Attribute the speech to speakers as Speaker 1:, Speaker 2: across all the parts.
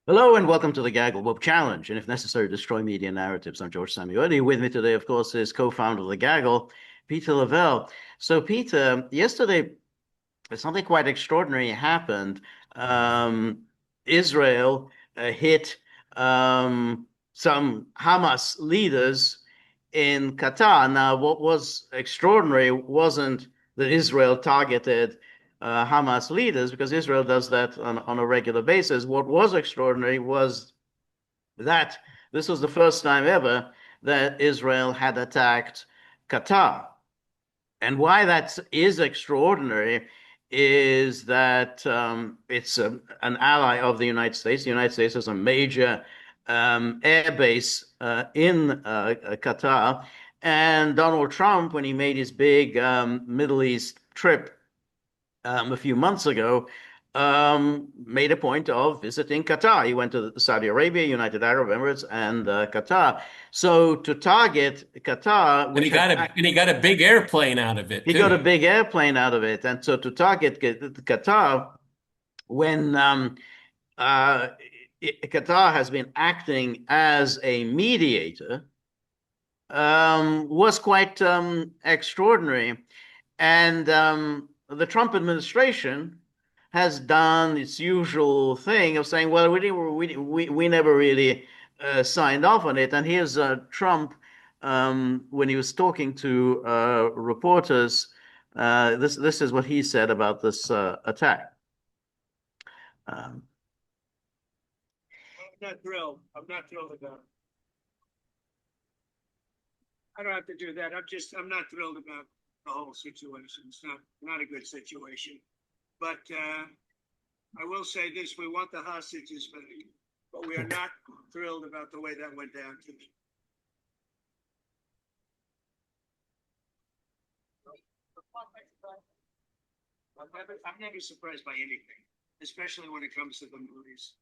Speaker 1: Hello and welcome to the Gaggle Web Challenge, and if necessary, destroy media narratives. I'm George Szamuely. With me today, of course, is co-founder of the Gaggle, Peter Lavelle. So, Peter, yesterday, something quite extraordinary happened. Israel hit some Hamas leaders in Qatar. Now, what was extraordinary wasn't that Israel targeted Hamas leaders, because Israel does that on a regular basis. What was extraordinary was that this was the first time ever that Israel had attacked Qatar. And why that is extraordinary is that it's an ally of the United States. The United States has a major air base in Qatar. And Donald Trump, when he made his big Middle East trip a few months ago, made a point of visiting Qatar. He went to Saudi Arabia, United Arab Emirates, and Qatar. So to target Qatar,
Speaker 2: And
Speaker 1: which
Speaker 2: he got a big airplane out of it
Speaker 1: he got a
Speaker 2: too.
Speaker 1: big airplane out of it, and so to target Qatar when uh, Qatar has been acting as a mediator was quite extraordinary. And the Trump administration has done its usual thing of saying, well, we never really signed off on it. And here's Trump when he was talking to reporters. This is what he said about this attack. Um,
Speaker 3: I'm not thrilled. I'm not thrilled about it. I don't have to do that. I'm not thrilled about the whole situation. It's not a good situation. But I will say this: we want the hostages back, but we are not thrilled about the way that went down today. I'm never surprised by anything, especially when it comes to the movies.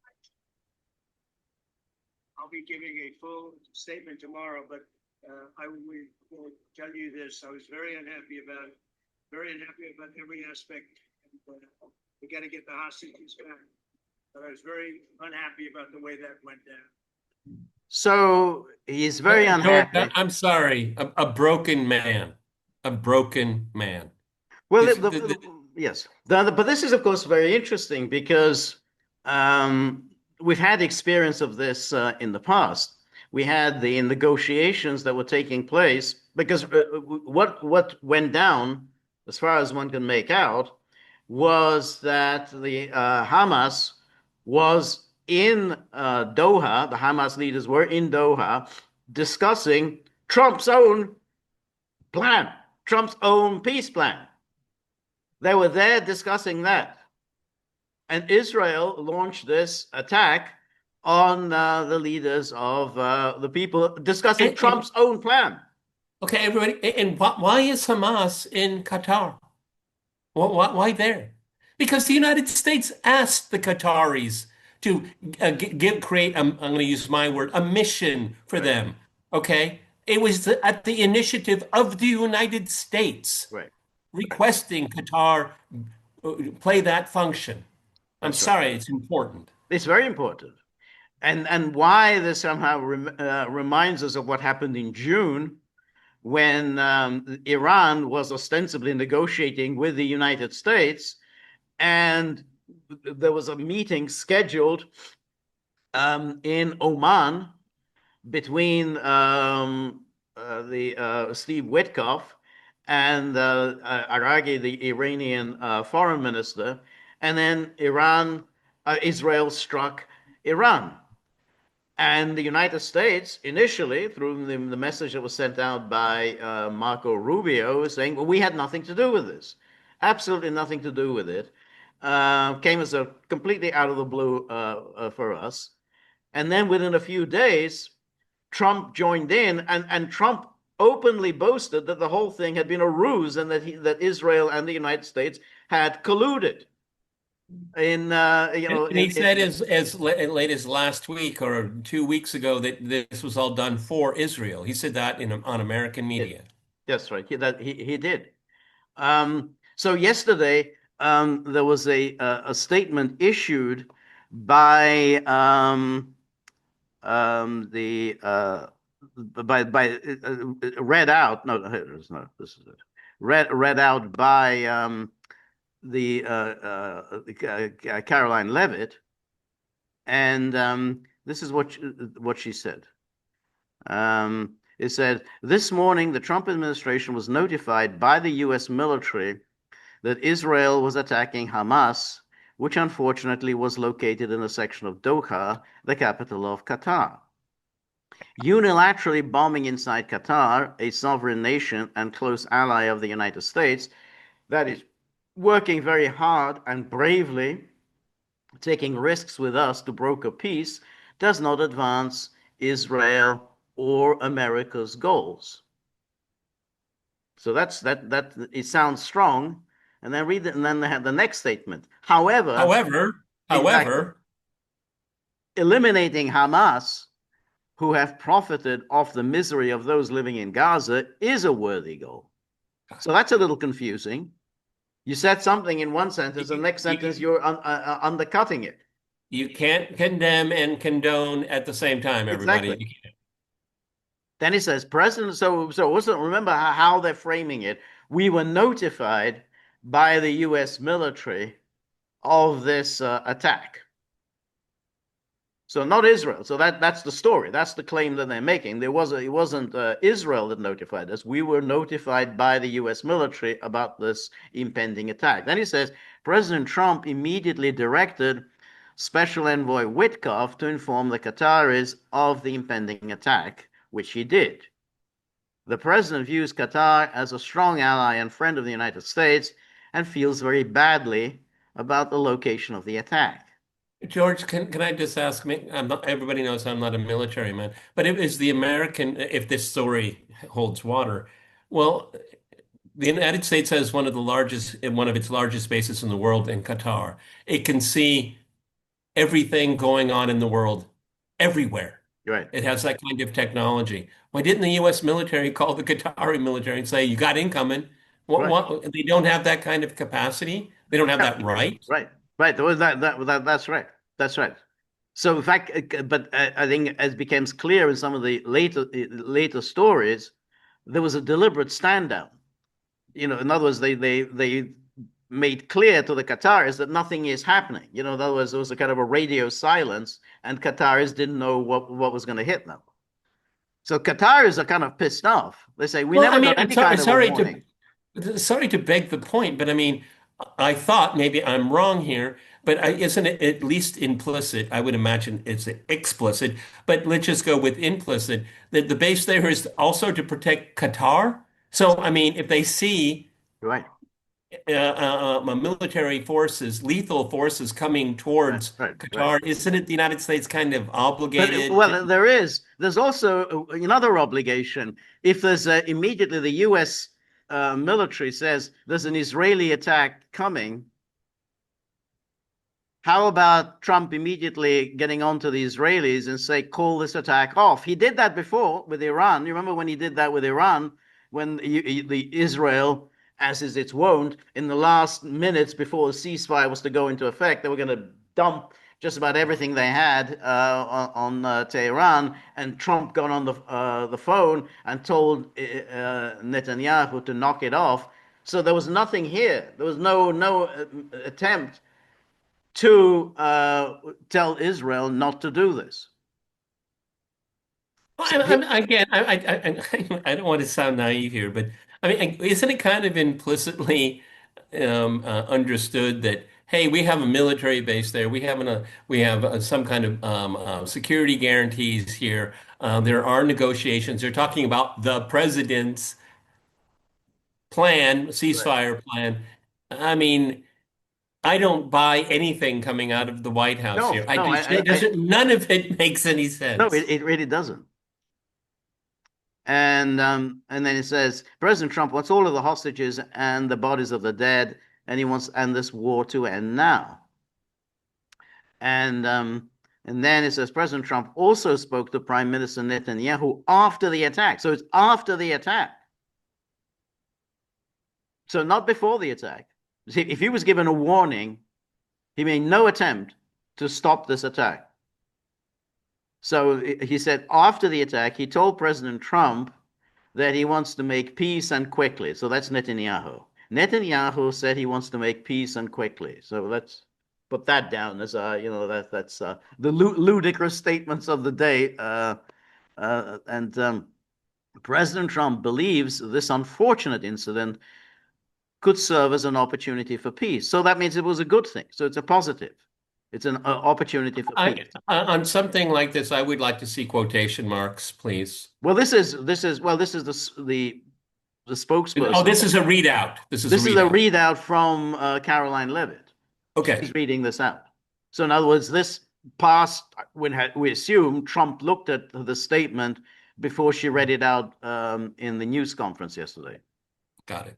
Speaker 3: I'll be giving a full statement tomorrow, but I will tell you this: I was very unhappy about every aspect. And, we got to get the hostages back. But I was very unhappy about the way that went down.
Speaker 1: so he's very
Speaker 2: George,
Speaker 1: unhappy.
Speaker 2: I'm sorry, a broken man, a broken man.
Speaker 1: Well,
Speaker 2: This, the, the,
Speaker 1: yes, but this is, of course, very interesting because we've had experience of this in the past. We had the negotiations that were taking place because what went down, as far as one can make out, was that the Hamas was in Doha. The Hamas leaders were in Doha discussing Trump's own plan, Trump's own peace plan. They were there discussing that. And Israel launched this attack on the leaders of the people discussing
Speaker 2: and
Speaker 1: Trump's own plan.
Speaker 2: okay, everybody, and why is Hamas in Qatar? Why there? Because the United States asked the Qataris to create, I'm going to use my word, a mission for
Speaker 1: Right,
Speaker 2: them. Okay, it was at the initiative of the United States
Speaker 1: right.
Speaker 2: requesting Qatar play that function. I'm
Speaker 1: That's right.
Speaker 2: sorry, it's important.
Speaker 1: It's very important. And why this somehow reminds us of what happened in June when Iran was ostensibly negotiating with the United States, and there was a meeting scheduled in Oman between the Steve Witkoff and Aragi, the Iranian foreign minister, and then Israel struck Iran. And the United States, initially, through the message that was sent out by Marco Rubio, was saying, well, we had nothing to do with this. Absolutely nothing to do with it. Came as a completely out of the blue for us. And then within a few days, Trump joined in, and Trump openly boasted that the whole thing had been a ruse and that Israel and the United States had colluded in
Speaker 2: And he said as late as last week or 2 weeks ago that this was all done for Israel. He said that on American media.
Speaker 1: that's right. He did. So yesterday there was a statement issued by the read out. No, it's not. This is it. Read out by the Caroline Levitt, and this is what she said. It said, this morning, the Trump administration was notified by the U.S. military that Israel was attacking Hamas, which unfortunately was located in a section of Doha, the capital of Qatar. Unilaterally bombing inside Qatar, a sovereign nation and close ally of the United States, that is working very hard and bravely, taking risks with us to broker peace, does not advance Israel or America's goals. So that it sounds strong, and then read it, and then they have the next statement. However, eliminating Hamas, who have profited off the misery of those living in Gaza, is a worthy goal. So that's a little confusing. You said something in one sentence, the next sentence you're undercutting it.
Speaker 2: You can't condemn and condone at the same time, everybody.
Speaker 1: Exactly. Then he says, President, so also remember how they're framing it. We were notified by the U.S. military of this attack. So not Israel. So that's the story. That's the claim that they're making. It wasn't Israel that notified us. We were notified by the U.S. military about this impending attack. Then he says, President Trump immediately directed Special Envoy Witkoff to inform the Qataris of the impending attack, which he did. The president views Qatar as a strong ally and friend of the United States and feels very badly about the location of the attack.
Speaker 2: George, can I just ask me? Everybody knows I'm not a military man, but it is the American, if this story holds water. Well, the United States has one of its largest bases in the world in Qatar. It can see everything going on in the world everywhere.
Speaker 1: Right.
Speaker 2: It has that kind of technology. Why didn't the U.S. military call the Qatari military and say, you got incoming? They don't have that kind of capacity. They don't have that right.
Speaker 1: Right. That's right. That's right. So in fact, but I think as becomes clear in some of the later stories, there was a deliberate stand down. In other words, they made clear to the Qataris that nothing is happening. In other words, there was a kind of a radio silence, and Qataris didn't know what was going to hit them. So Qataris are kind of pissed off. They say, we never got any kind of a warning.
Speaker 2: Sorry to beg the point, but I mean, I thought maybe I'm wrong here, but isn't it at least implicit? I would imagine it's explicit, but let's just go with implicit, that the base there is also to protect Qatar. So, I mean, if they see
Speaker 1: right.
Speaker 2: Military forces, lethal forces coming towards Qatar, isn't it the United States kind of obligated?
Speaker 1: There's also another obligation. If there's immediately the U.S. Military says there's an Israeli attack coming, how about Trump immediately getting onto the Israelis and say, call this attack off? He did that before with Iran. You remember when he did that with Iran, when the Israel, as is its wont, in the last minutes before the ceasefire was to go into effect, they were going to dump just about everything they had on Tehran, and Trump got on the phone and told Netanyahu to knock it off. So there was nothing here. There was no attempt to tell Israel not to do this.
Speaker 2: Again, I don't want to sound naive here, but I mean, isn't it kind of implicitly understood that, hey, we have a military base there. We have some kind of security guarantees here. There are negotiations. They're talking about the president's plan, ceasefire plan. I mean, I don't buy anything coming out of the White House here. None of it makes any sense.
Speaker 1: No, it really doesn't. And then it says President Trump wants all of the hostages and the bodies of the dead, and he wants this war to end now. And then it says President Trump also spoke to Prime Minister Netanyahu after the attack. So it's after the attack. So not before the attack. See, if he was given a warning, he made no attempt to stop this attack. So he said after the attack, he told President Trump that he wants to make peace and quickly. So that's Netanyahu. Netanyahu said he wants to make peace and quickly. So let's put that down as that's the ludicrous statements of the day. And President Trump believes this unfortunate incident could serve as an opportunity for peace. So that means it was a good thing. So it's a positive. It's an opportunity for peace.
Speaker 2: On something like this, I would like to see quotation marks, please.
Speaker 1: Well, this is the spokesperson.
Speaker 2: Oh, this is a readout. This is
Speaker 1: a readout from Caroline Levitt.
Speaker 2: Okay.
Speaker 1: She's reading this out. So in other words, this passed when we assume Trump looked at the statement before she read it out in the news conference yesterday.
Speaker 2: Got it.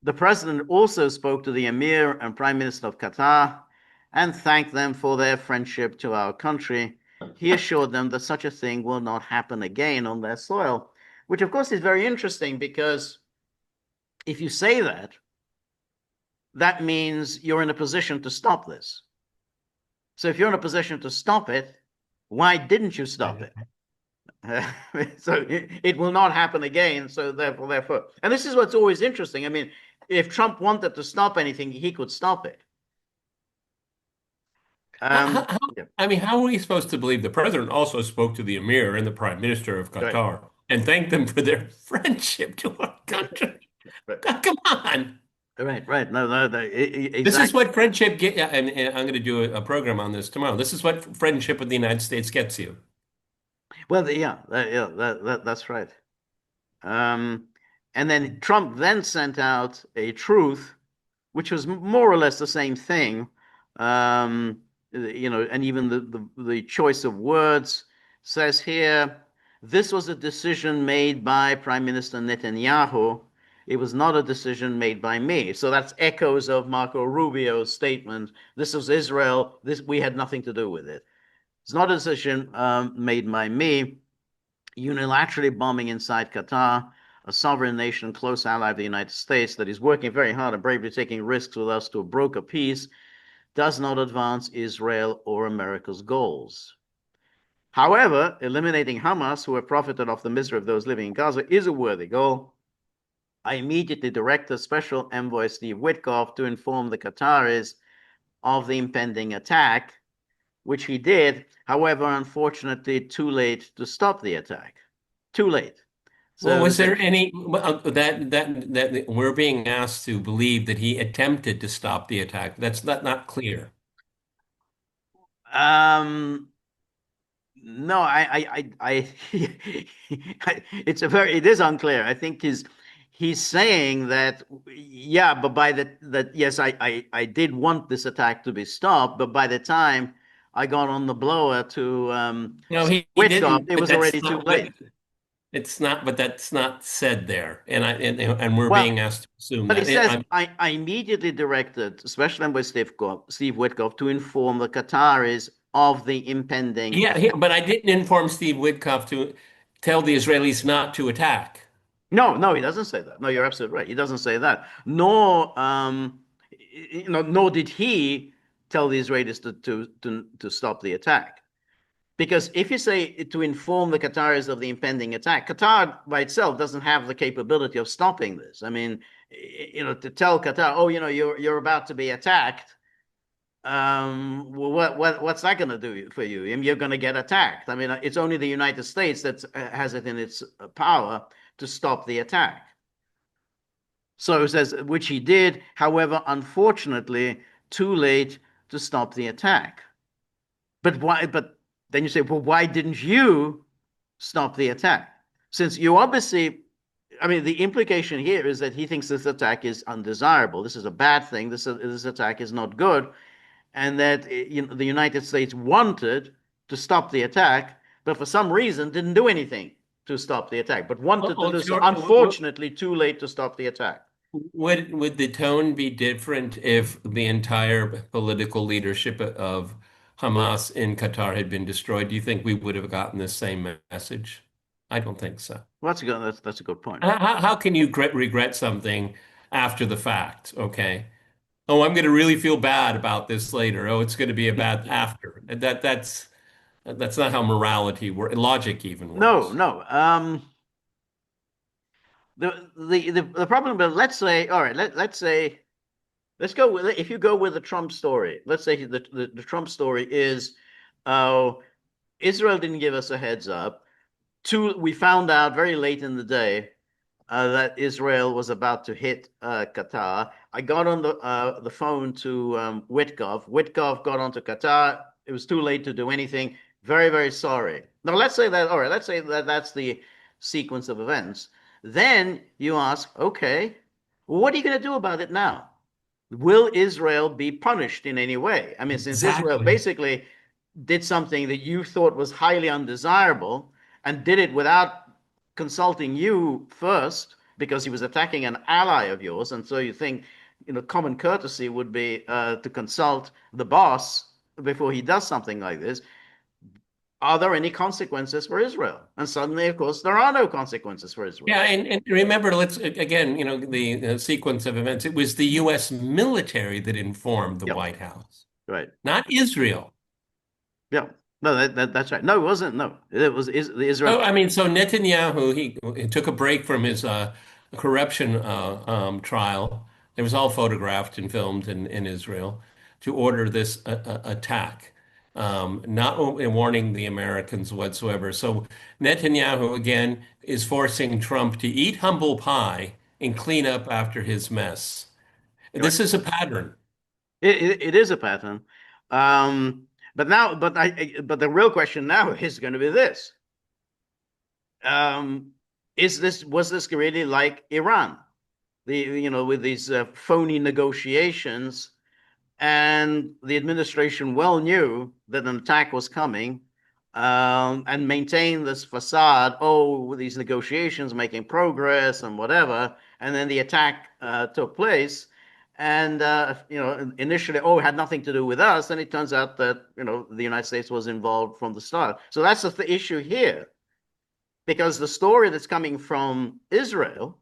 Speaker 1: The president also spoke to the Emir and Prime Minister of Qatar and thanked them for their friendship to our country. He assured them that such a thing will not happen again on their soil, which of course is very interesting because if you say that, that means you're in a position to stop this. So if you're in a position to stop it, why didn't you stop it? So it will not happen again. So therefore, and this is what's always interesting. I mean, if Trump wanted to stop anything, he could stop it.
Speaker 2: I mean, how are we supposed to believe the president also spoke to the Emir and the Prime Minister of Qatar and thanked them for their friendship to our country? Come on.
Speaker 1: Right. No. Exactly.
Speaker 2: This is what friendship get. And I'm going to do a program on this tomorrow. This is what friendship with the United States gets you.
Speaker 1: Well, that's right. And then Trump then sent out a truth, which was more or less the same thing. And even the choice of words says here, this was a decision made by Prime Minister Netanyahu. It was not a decision made by me. So that's echoes of Marco Rubio's statement. This was Israel. We had nothing to do with it. It's not a decision made by me. Unilaterally bombing inside Qatar, a sovereign nation, close ally of the United States that is working very hard and bravely taking risks with us to broker peace, does not advance Israel or America's goals. However, eliminating Hamas, who have profited off the misery of those living in Gaza, is a worthy goal. I immediately directed Special Envoy Steve Witkoff to inform the Qataris of the impending attack, which he did. However, unfortunately, too late to stop the attack. Too late.
Speaker 2: So well, was there any that we're being asked to believe that he attempted to stop the attack? That's not clear.
Speaker 1: No, it is unclear. I think he's saying that, yeah, but yes, I did want this attack to be stopped, but by the time I got on the blower to
Speaker 2: he didn't,
Speaker 1: it was already too late.
Speaker 2: It's not, but that's not said there, and we're being asked to assume
Speaker 1: but
Speaker 2: that.
Speaker 1: He says, I immediately directed Special Envoy Steve Witkoff to inform the Qataris of the impending.
Speaker 2: Yeah, but I didn't inform Steve Witkoff to tell the Israelis not to attack.
Speaker 1: No, he doesn't say that. No, you're absolutely right. He doesn't say that. Nor did he tell the Israelis to stop the attack. Because if you say to inform the Qataris of the impending attack, Qatar by itself doesn't have the capability of stopping this. I mean, to tell Qatar, you're about to be attacked. What's that going to do for you? You're going to get attacked. I mean, it's only the United States that has it in its power to stop the attack. So it says, which he did, however, unfortunately, too late to stop the attack. But why? But then you say, well, why didn't you stop the attack? Since you obviously, I mean, the implication here is that he thinks this attack is undesirable. This is a bad thing. This attack is not good. And that the United States wanted to stop the attack, but for some reason didn't do anything to stop the attack, but wanted to do so. Unfortunately, too late to stop the attack.
Speaker 2: Would the tone be different if the entire political leadership of Hamas in Qatar had been destroyed? Do you think we would have gotten the same message? I don't think so.
Speaker 1: Well, that's a good point.
Speaker 2: How can you regret something after the fact? Okay. Oh, I'm going to really feel bad about this later. Oh, it's going to be a bad after. That's not how morality works. Logic even
Speaker 1: No,
Speaker 2: works.
Speaker 1: no. The problem, but let's say, all right, let's say, let's go with if you go with the Trump story. Let's say the Trump story is, oh, Israel didn't give us a heads up. We found out very late in the day that Israel was about to hit Qatar. I got on the phone to Witkoff. Witkoff got onto Qatar. It was too late to do anything. Very, very sorry. Now, let's say that, all right, let's say that that's the sequence of events. Then you ask, okay, what are you going to do about it now? Will Israel be punished in any way? I mean, since Israel
Speaker 2: Exactly.
Speaker 1: basically did something that you thought was highly undesirable and did it without consulting you first because he was attacking an ally of yours, and so you think, common courtesy would be to consult the boss before he does something like this. Are there any consequences for Israel? And suddenly, of course, there are no consequences for Israel.
Speaker 2: Yeah, and remember, let's again, the sequence of events. It was the U.S. military that informed the
Speaker 1: Yep,
Speaker 2: White House,
Speaker 1: right.
Speaker 2: not Israel.
Speaker 1: Yeah, no, that's right. No, it wasn't. No, it was the Israel.
Speaker 2: Oh, I mean, so Netanyahu, he took a break from his corruption trial. It was all photographed and filmed in Israel to order this attack, not warning the Americans whatsoever. So Netanyahu, again, is forcing Trump to eat humble pie and clean up after his mess.
Speaker 1: Right.
Speaker 2: This is a pattern.
Speaker 1: It is a pattern. But now, but the real question now is going to be this: um, was this really like Iran? With these phony negotiations, and the administration well knew that an attack was coming, and maintained this facade. Oh, with these negotiations making progress and whatever, and then the attack took place. And initially, oh, it had nothing to do with us. And it turns out that the United States was involved from the start. So that's the issue here, because the story that's coming from Israel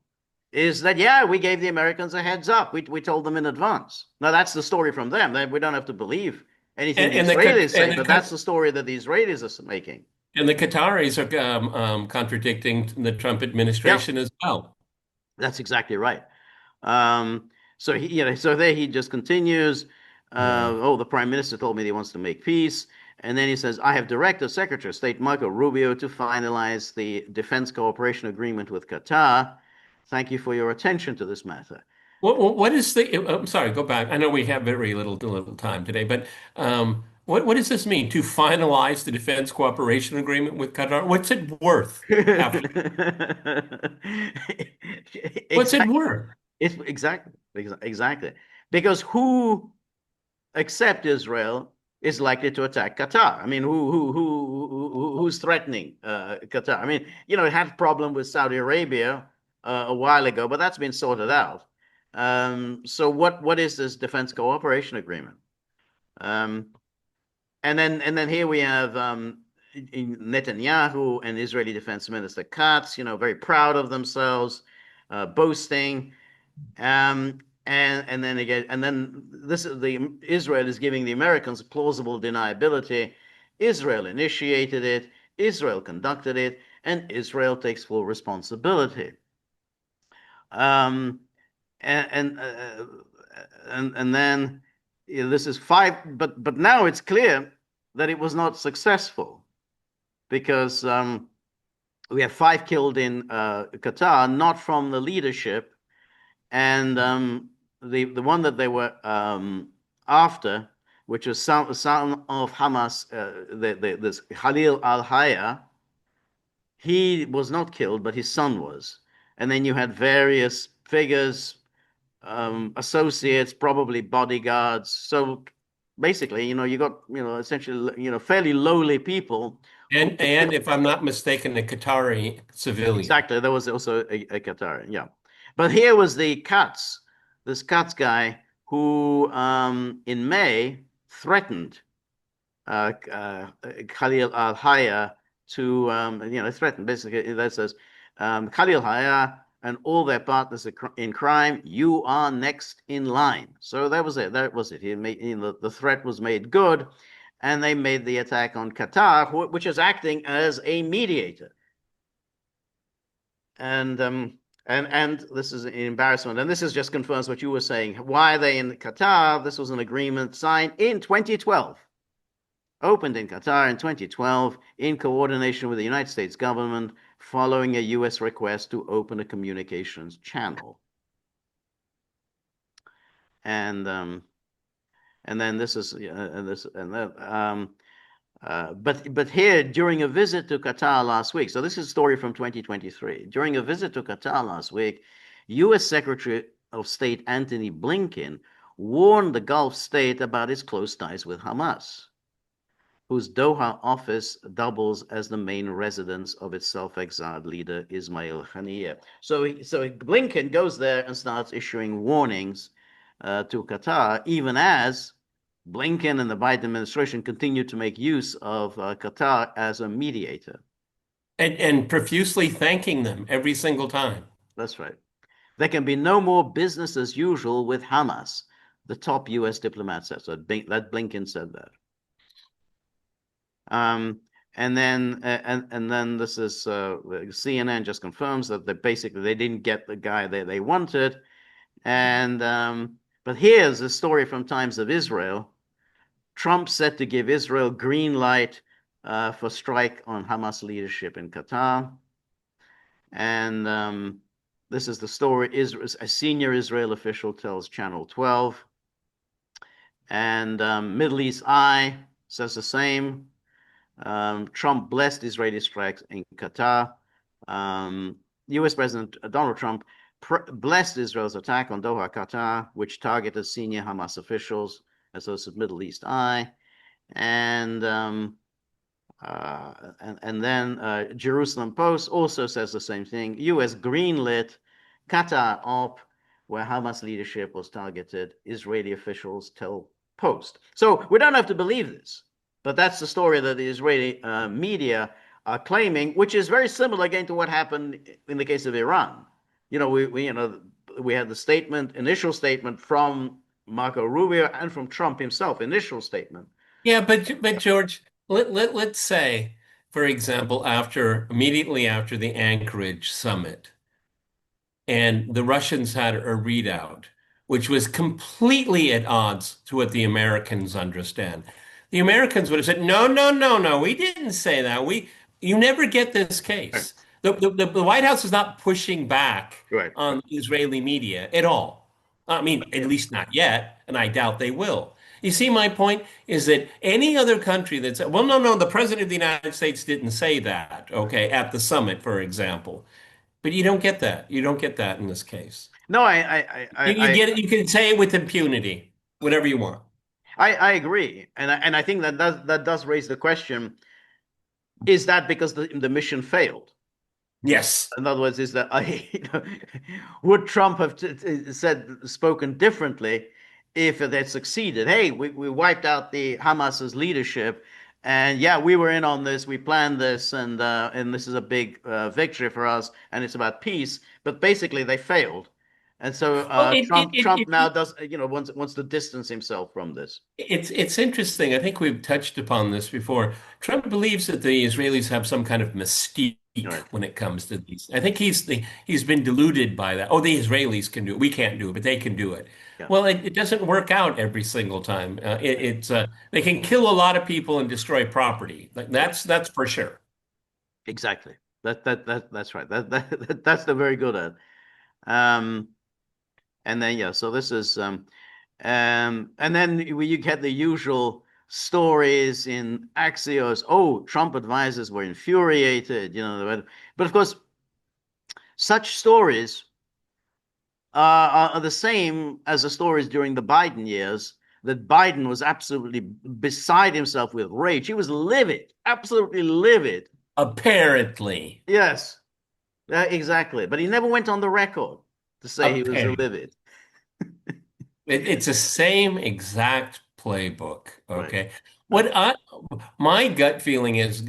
Speaker 1: is that, yeah, we gave the Americans a heads up. We told them in advance. Now, that's the story from them. We don't have to believe anything the
Speaker 2: And the
Speaker 1: Israelis say,
Speaker 2: and
Speaker 1: but that's
Speaker 2: the
Speaker 1: the story that the Israelis are making.
Speaker 2: and the Qataris are contradicting the Trump
Speaker 1: Yeah,
Speaker 2: administration as well.
Speaker 1: that's exactly right. So there he just continues.
Speaker 2: Yeah.
Speaker 1: Oh, the prime minister told me he wants to make peace. And then he says, I have directed Secretary of State Marco Rubio to finalize the defense cooperation agreement with Qatar. Thank you for your attention to this matter.
Speaker 2: What is the? I'm sorry, go back. I know we have very little time today, but what does this mean to finalize the defense cooperation agreement with Qatar? What's it worth after? What's it
Speaker 1: Exactly.
Speaker 2: worth?
Speaker 1: It's exactly. Because who except Israel is likely to attack Qatar? I mean, who's threatening Qatar? I mean, it had a problem with Saudi Arabia a while ago, but that's been sorted out. So what is this defense cooperation agreement? Um, and then here we have Netanyahu and Israeli Defense Minister Katz, very proud of themselves, boasting. And then again, and then this is Israel is giving the Americans plausible deniability. Israel initiated it, Israel conducted it, and Israel takes full responsibility. Um, and and then this is five, but now it's clear that it was not successful because we have five killed in Qatar, not from the leadership, and the one that they were after, which was son of Hamas, this Khalil al-Hayya, he was not killed, but his son was. And then you had various figures, associates, probably bodyguards. So basically, you got, essentially, fairly lowly people who
Speaker 2: And
Speaker 1: were
Speaker 2: and
Speaker 1: killed.
Speaker 2: if I'm not mistaken, a Qatari civilian.
Speaker 1: Exactly. There was also a Qatari, yeah. But here was this Katz guy who, in May, threatened Khalil al-Hayya to, threatened basically. That says, Khalil Hayya and all their partners in crime, you are next in line. So that was it. That was it. The threat was made good, and they made the attack on Qatar, which is acting as a mediator. And this is an embarrassment. And this is just confirms what you were saying. Why are they in Qatar? This was an agreement signed in 2012, opened in Qatar in 2012, in coordination with the United States government, following a U.S. request to open a communications channel. And then this is but here, during a visit to Qatar last week, so this is a story from 2023. During a visit to Qatar last week, U.S. Secretary of State Antony Blinken warned the Gulf state about its close ties with Hamas, whose Doha office doubles as the main residence of its self-exiled leader, Ismail Haniyeh. So Blinken goes there and starts issuing warnings to Qatar, even as Blinken and the Biden administration continue to make use of Qatar as a mediator.
Speaker 2: And profusely thanking them every single time.
Speaker 1: That's right. There can be no more business as usual with Hamas, the top U.S. diplomat said. So that Blinken said that. And then this is CNN just confirms that they didn't get the guy they wanted. And but here's a story from Times of Israel. Trump set to give Israel green light for strike on Hamas leadership in Qatar. And this is the story. A senior Israel official tells Channel 12. And Middle East Eye says the same. Trump blessed Israeli strikes in Qatar. U.S. President Donald Trump blessed Israel's attack on Doha, Qatar, which targeted senior Hamas officials, as those of Middle East Eye. And then Jerusalem Post also says the same thing. U.S. greenlit Qatar op, where Hamas leadership was targeted, Israeli officials tell Post. So we don't have to believe this, but that's the story that the Israeli media are claiming, which is very similar again to what happened in the case of Iran. We had the initial statement from Marco Rubio and from Trump himself, initial statement.
Speaker 2: Yeah, but George, let's say, for example, immediately after the Anchorage summit, and the Russians had a readout, which was completely at odds to what the Americans understand. The Americans would have said, no, no, no, no, we didn't say that. You never get this case. The White House is not pushing back on Israeli media at all. I mean, at least not yet, and I doubt they will. You see, my point is that any other country that said, well, no, the president of the United States didn't say that, okay, at the summit, for example. But you don't get that. You don't get that in this case.
Speaker 1: No,
Speaker 2: you get it. You can say it with impunity, whatever you want.
Speaker 1: I agree, and I think that does raise the question: is that because the mission failed?
Speaker 2: Yes.
Speaker 1: In other words, is that would Trump have spoken differently if it had succeeded? Hey, we wiped out the Hamas's leadership, and yeah, we were in on this, we planned this, and this is a big victory for us, and it's about peace. But basically, they failed, and so Trump now does wants to distance himself from this.
Speaker 2: It's interesting. I think we've touched upon this before. Trump believes that the Israelis have some kind of mystique when it comes to these. I think he's been deluded by that. Oh, the Israelis can do it. We can't do it, but they can do it. Yeah. Well, it doesn't work out every single time. They can kill a lot of people and destroy property. That's for sure.
Speaker 1: Exactly. That's right. That's the very good at. And then so this is and then you get the usual stories in Axios. Oh, Trump advisors were infuriated, but of course, such stories are the same as the stories during the Biden years, that Biden was absolutely beside himself with rage. He was livid, absolutely livid.
Speaker 2: Apparently.
Speaker 1: Yes, exactly. But he never went on the record to say he was livid.
Speaker 2: It's the same exact playbook. Okay. Right. My gut feeling is,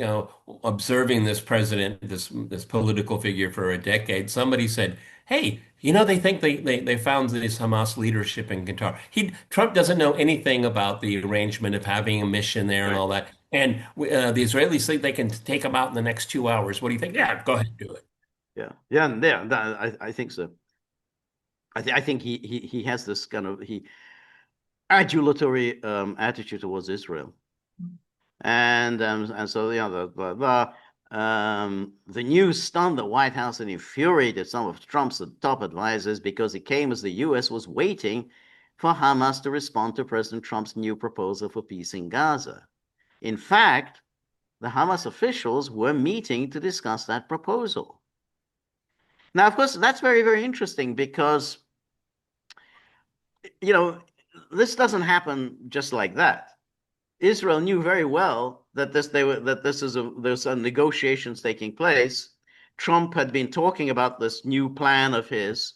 Speaker 2: observing this president, this political figure for a decade, somebody said, hey, they think they found this Hamas leadership in Qatar. Trump doesn't know anything about the arrangement of having a mission there and
Speaker 1: Right.
Speaker 2: all that. And the Israelis think they can take him out in the next 2 hours. What do you think? Yeah, go ahead, do it.
Speaker 1: Yeah. Yeah. And yeah, I think so. I think he has this kind of adulatory attitude towards Israel. And so the news stunned the White House and infuriated some of Trump's top advisors because it came as the U.S. was waiting for Hamas to respond to President Trump's new proposal for peace in Gaza. In fact, the Hamas officials were meeting to discuss that proposal. Now, of course, that's very, very interesting because, this doesn't happen just like that. Israel knew very well that there's some negotiations taking place. Trump had been talking about this new plan of his,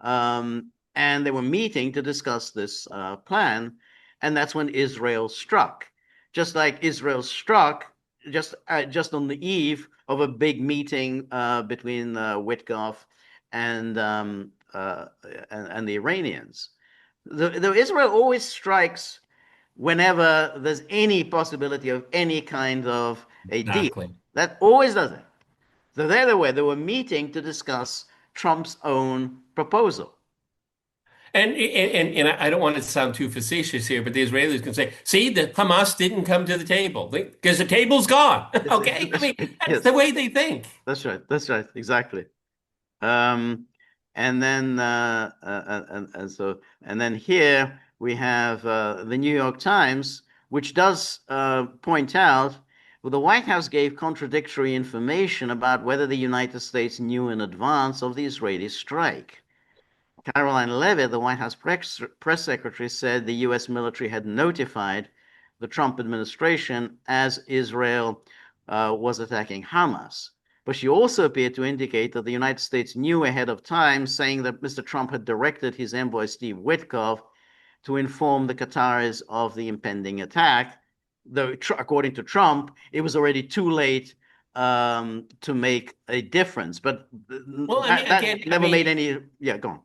Speaker 1: and they were meeting to discuss this plan, and that's when Israel struck. Just like Israel struck just on the eve of a big meeting between Witkoff and the Iranians. The Israel always strikes whenever there's any possibility of any kind of a deal.
Speaker 2: Exactly.
Speaker 1: That always does it. So they were meeting to discuss Trump's own proposal.
Speaker 2: And I don't want to sound too facetious here, but the Israelis can say, see, the Hamas didn't come to the table because the table's gone. Okay? I mean, that's
Speaker 1: Yes.
Speaker 2: the way they think.
Speaker 1: That's right. That's right. Exactly. And then here we have the New York Times, which does point out, well, the White House gave contradictory information about whether the United States knew in advance of the Israeli strike. Caroline Levitt, the White House press secretary, said the U.S. military had notified the Trump administration as Israel was attacking Hamas. But she also appeared to indicate that the United States knew ahead of time, saying that Mr. Trump had directed his envoy, Steve Witkoff, to inform the Qataris of the impending attack. Though, according to Trump, it was already too late to make a difference. But
Speaker 2: Well, I mean,
Speaker 1: that never made any. Yeah, go on.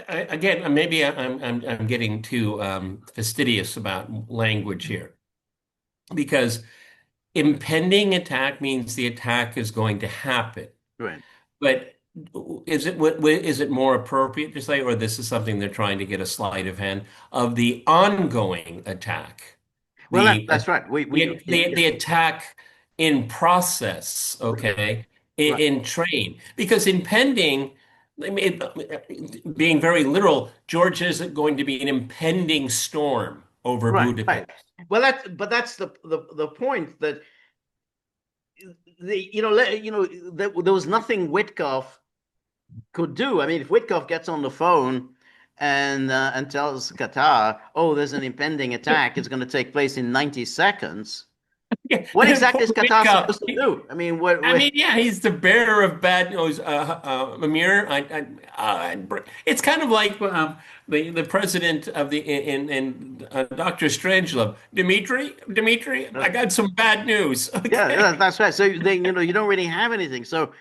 Speaker 2: Again, maybe I'm getting too fastidious about language here because impending attack means the attack is going to happen.
Speaker 1: Right.
Speaker 2: But is it more appropriate to say, or this is something they're trying to get a sleight of hand of the ongoing attack?
Speaker 1: Well, that's right.
Speaker 2: The attack in process, okay, in train, because impending. I mean, being very literal, Georgia is going to be an impending storm over Budapest.
Speaker 1: Right. Well, that's the point that there was nothing Witkoff could do. I mean, if Witkoff gets on the phone and tells Qatar, "Oh, there's an impending attack. It's going to take place in 90 seconds." What exactly is Qatar supposed to do? I mean,
Speaker 2: yeah, he's the bearer of bad news. Amir, it's kind of like the president of in Dr. Strangelove, Dimitri, I got some bad news. Okay?
Speaker 1: Yeah, that's right. So you don't really have anything. So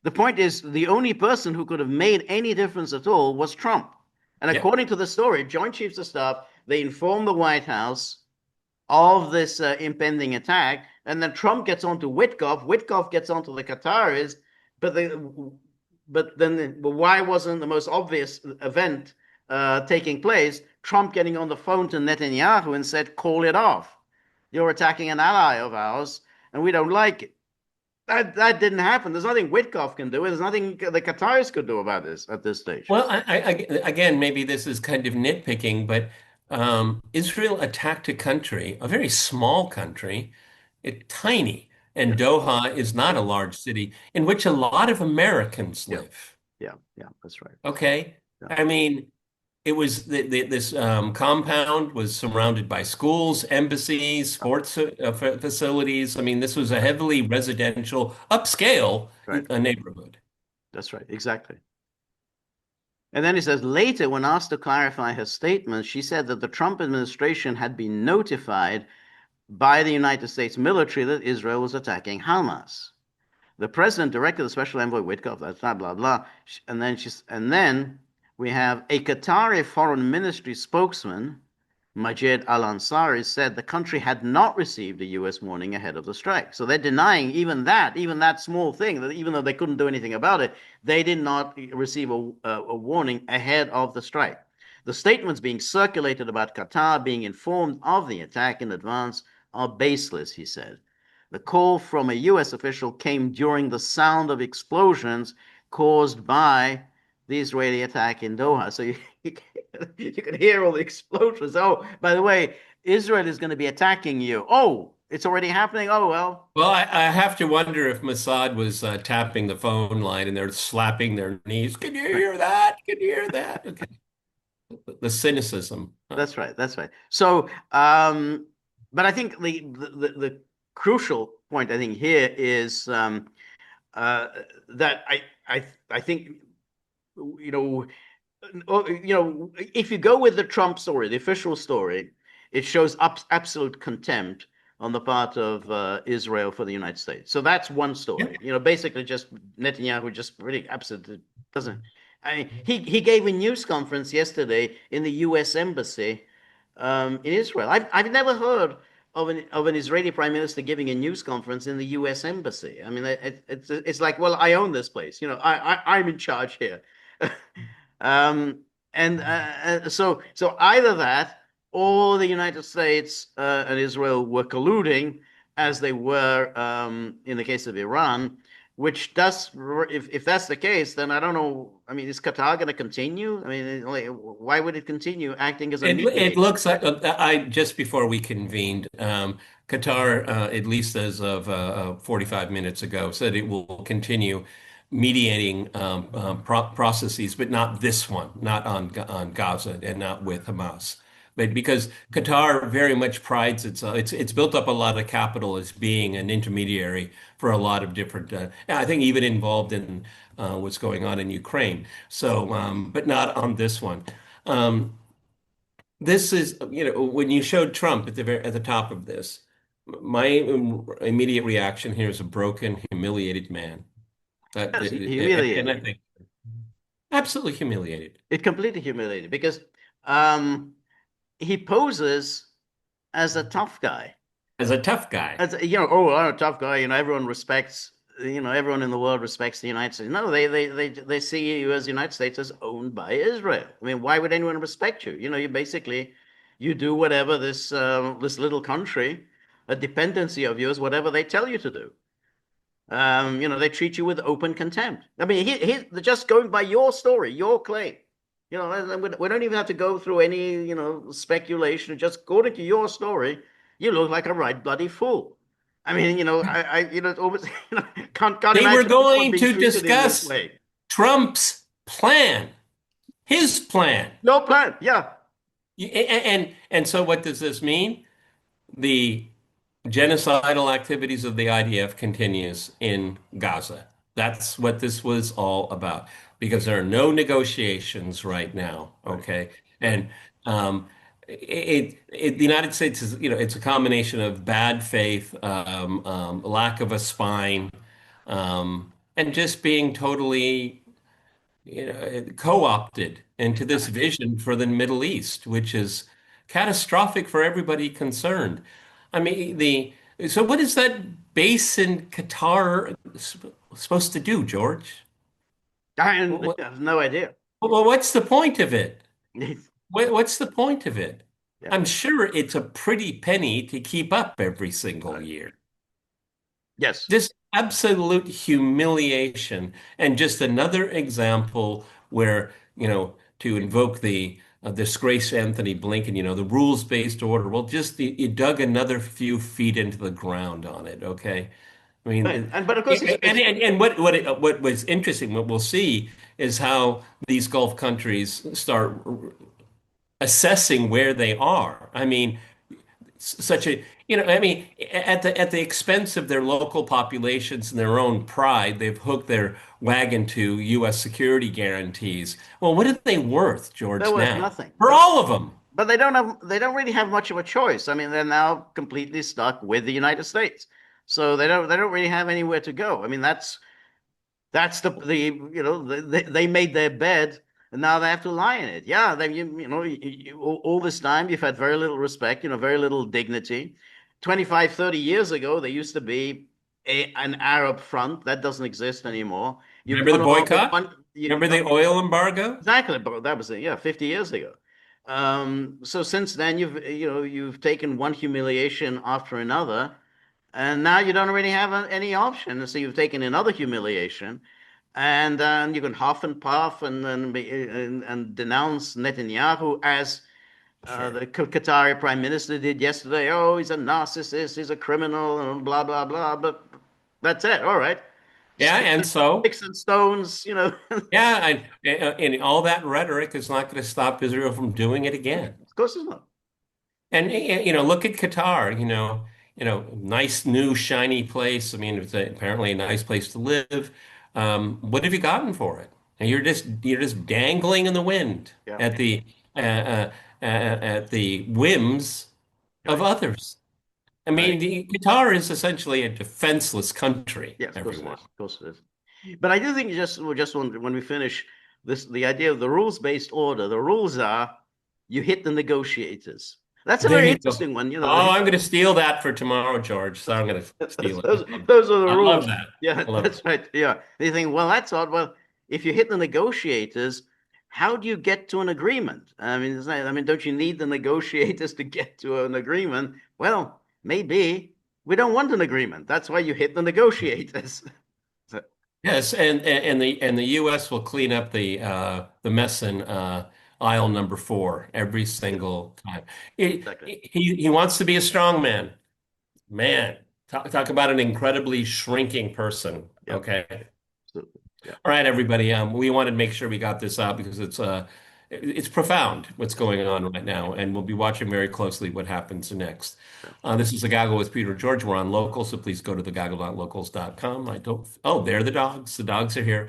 Speaker 1: the point is, the only person who could have made any difference at all was Trump. And according to the story, Joint Chiefs of Staff, they informed the White House of this impending attack, and then Trump gets onto Witkoff. Witkoff gets onto the Qataris, but why wasn't the most obvious event taking place? Trump getting on the phone to Netanyahu and said, "Call it off. You're attacking an ally of ours, and we don't like it." That didn't happen. There's nothing Witkoff can do. There's nothing the Qataris could do about this at this stage.
Speaker 2: Well, again, maybe this is kind of nitpicking, but Israel attacked a country, a very small country, tiny, and Doha is not a large city in which a lot of Americans live.
Speaker 1: Yeah, that's right.
Speaker 2: Okay, I mean, it was this compound was surrounded by schools, embassies, sports facilities. I mean, this was a heavily residential, upscale neighborhood.
Speaker 1: That's right, exactly. And then he says, later, when asked to clarify her statement, she said that the Trump administration had been notified by the United States military that Israel was attacking Hamas. The president directed the special envoy Witkoff, that's blah, blah, blah. And then we have a Qatari foreign ministry spokesman, Majed Al-Ansari, said the country had not received a U.S. warning ahead of the strike. So they're denying even that small thing, that even though they couldn't do anything about it, they did not receive a warning ahead of the strike. The statements being circulated about Qatar being informed of the attack in advance are baseless, he said. The call from a U.S. official came during the sound of explosions caused by the Israeli attack in Doha. So you can hear all the explosions. Oh, by the way, Israel is going to be attacking you. Oh, it's already happening. Oh, well.
Speaker 2: Well, I have to wonder if Mossad was tapping the phone line and they're slapping their knees. Can you hear that? Can you hear that? Okay. The cynicism.
Speaker 1: That's right. That's right. So, but I think the crucial point I think here is that I think if you go with the Trump story, the official story, it shows absolute contempt on the part of Israel for the United States. So that's one story. Basically just Netanyahu just really absolutely doesn't. He gave a news conference yesterday in the U.S. Embassy in Israel. I've never heard of an Israeli prime minister giving a news conference in the U.S. Embassy. I mean, it's like, well, I own this place. I'm in charge here. So either that or the United States and Israel were colluding, as they were in the case of Iran, which does, if that's the case, then I don't know. I mean, is Qatar going to continue? I mean, why would it continue acting as a mediator?
Speaker 2: It looks like just before we convened, Qatar, at least as of 45 minutes ago, said it will continue mediating processes, but not this one, not on Gaza and not with Hamas. But because Qatar very much prides itself, it's built up a lot of capital as being an intermediary for a lot of different, I think even involved in what's going on in Ukraine. So, but not on this one. This is, when you showed Trump at the top of this, my immediate reaction here is a broken, humiliated man.
Speaker 1: Humiliated.
Speaker 2: And I think absolutely humiliated.
Speaker 1: It completely humiliated because he poses as a tough guy.
Speaker 2: As a tough guy.
Speaker 1: I'm a tough guy. Everyone respects. Everyone in the world respects the United States. No, they see you as the United States as owned by Israel. I mean, why would anyone respect you? You do whatever this little country, a dependency of yours, whatever they tell you to do. They treat you with open contempt. I mean, they're just going by your story, your claim. We don't even have to go through any, speculation. Just according to your story, you look like a right bloody fool. I mean, almost can't
Speaker 2: They were
Speaker 1: imagine
Speaker 2: going
Speaker 1: being
Speaker 2: to
Speaker 1: treated in this
Speaker 2: discuss
Speaker 1: way.
Speaker 2: Trump's plan, his plan.
Speaker 1: No plan, yeah.
Speaker 2: And so what does this mean? The genocidal activities of the IDF continues in Gaza. That's what this was all about, because there are no negotiations right now. Okay, and the United States is, it's a combination of bad faith, lack of a spine, and just being totally, co-opted into this vision for the Middle East, which is catastrophic for everybody concerned. I mean, so what is that base in Qatar supposed to do, George?
Speaker 1: I have no idea.
Speaker 2: Well, what's the point of it? What's the point of it?
Speaker 1: Yeah.
Speaker 2: I'm sure it's a pretty penny to keep up every single year.
Speaker 1: Yes.
Speaker 2: Just absolute humiliation. And just another example where, to invoke the disgrace Anthony Blinken, the rules-based order. Well, just you dug another few feet into the ground on it, okay? I mean,
Speaker 1: but of course,
Speaker 2: what was interesting, what we'll see is how these Gulf countries start assessing where they are. I mean, such a, at the expense of their local populations and their own pride, they've hooked their wagon to U.S. security guarantees. Well, what are they worth, George,
Speaker 1: they're worth
Speaker 2: now?
Speaker 1: nothing.
Speaker 2: For all of them.
Speaker 1: But they don't really have much of a choice. I mean, they're now completely stuck with the United States. So they don't really have anywhere to go. I mean, that's they made their bed and now they have to lie in it. Yeah, all this time you've had very little respect, very little dignity. 25, 30 years ago, there used to be an Arab front that doesn't exist anymore. You've
Speaker 2: Remember the
Speaker 1: gone along with
Speaker 2: boycott?
Speaker 1: one,
Speaker 2: Remember the oil embargo?
Speaker 1: exactly, but that was 50 years ago. So since then, you've taken one humiliation after another, and now you don't really have any option. So you've taken another humiliation, and you can huff and puff and denounce Netanyahu as
Speaker 2: Sure.
Speaker 1: the Qatari prime minister did yesterday. Oh, he's a narcissist, he's a criminal, and blah blah blah. But that's it. All right,
Speaker 2: Yeah,
Speaker 1: sticks
Speaker 2: and
Speaker 1: and,
Speaker 2: so
Speaker 1: sticks and stones.
Speaker 2: yeah, and all that rhetoric is not going to stop Israel from doing it again.
Speaker 1: Of course it's not.
Speaker 2: And look at Qatar. Nice new shiny place. I mean, apparently a nice place to live. What have you gotten for it? And you're just dangling in the wind
Speaker 1: Yeah,
Speaker 2: at the whims of
Speaker 1: right.
Speaker 2: others. I
Speaker 1: Right.
Speaker 2: mean, Qatar is essentially a defenseless country,
Speaker 1: Yes, of course it
Speaker 2: everyone.
Speaker 1: is. Of course it is. But I do think just when we finish this, the idea of the rules-based order, the rules are you hit the negotiators. That's a
Speaker 2: There
Speaker 1: very
Speaker 2: you go.
Speaker 1: interesting one.
Speaker 2: Oh, I'm going to steal that for tomorrow, George. So I'm going to steal it.
Speaker 1: those are the
Speaker 2: I love
Speaker 1: rules.
Speaker 2: that.
Speaker 1: Yeah,
Speaker 2: I love
Speaker 1: that's
Speaker 2: it.
Speaker 1: right. Yeah. They think, well, that's odd. Well, if you hit the negotiators, how do you get to an agreement? Don't you need the negotiators to get to an agreement? Well, maybe we don't want an agreement. That's why you hit the negotiators. So,
Speaker 2: Yes, and the U.S. will clean up the mess in aisle number 4 every
Speaker 1: yeah,
Speaker 2: single time. He,
Speaker 1: exactly.
Speaker 2: he wants to be a strong man. Man, talk about an incredibly shrinking person.
Speaker 1: Yeah.
Speaker 2: Okay.
Speaker 1: Absolutely. Yeah.
Speaker 2: All right, everybody. We wanted to make sure we got this out because it's profound what's going on right now, and we'll be watching very closely what happens next.
Speaker 1: Yeah.
Speaker 2: This is The Gaggle with Peter George. We're on local, so please go to thegaggle.locals.com. I don't. Oh, there are the dogs. The dogs are here.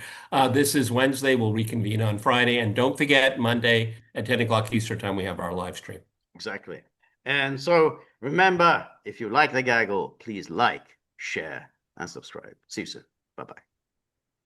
Speaker 2: This is Wednesday. We'll reconvene on Friday, and don't forget Monday at 10 o'clock Eastern time we have our live stream.
Speaker 1: Exactly. And so remember, if you like the gaggle, please like, share, and subscribe. See you soon. Bye bye.